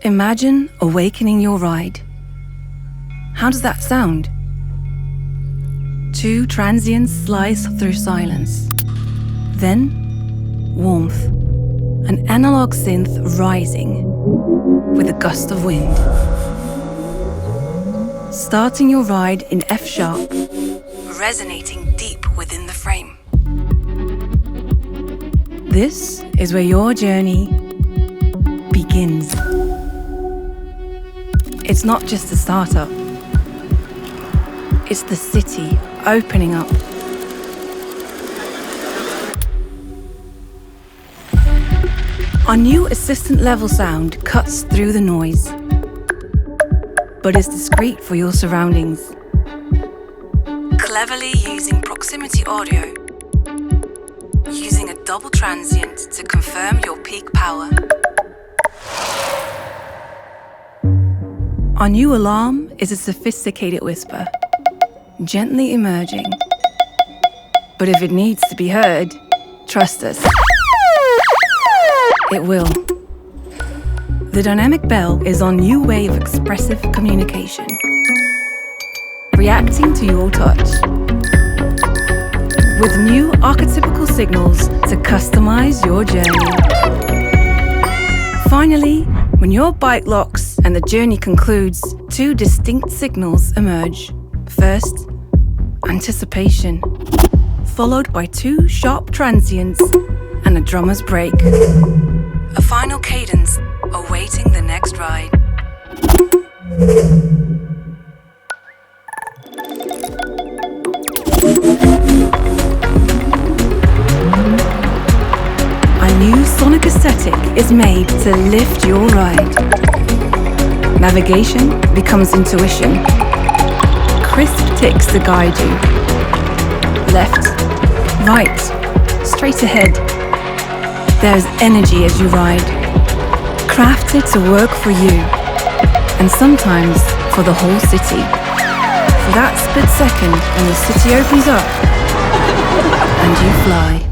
Imagine awakening your ride. How does that sound? Two transients slice through silence. Then, warmth, an analog synth rising with a gust of wind. Starting your ride in F sharp, resonating deep within the frame. This is where your journey begins. It's not just a startup. It's the city opening up. Our new assistant level sound cuts through the noise, but is discreet for your surroundings. Cleverly using proximity audio, using a double transient to confirm your peak power. Our new alarm is a sophisticated whisper, gently emerging. But if it needs to be heard, trust us, it will. The dynamic bell is our new way of expressive communication, reacting to your touch. With new archetypical signals to customize your journey. Finally, when your bike locks and the journey concludes, two distinct signals emerge. First, anticipation, followed by two sharp transients and a drummer's break. A final cadence awaiting the next ride. Our new sonic aesthetic is made to lift your ride. Navigation becomes intuition. Crisp ticks to guide you. Left, right, straight ahead. There's energy as you ride, crafted to work for you, and sometimes for the whole city. For that split second when the city opens up and you fly.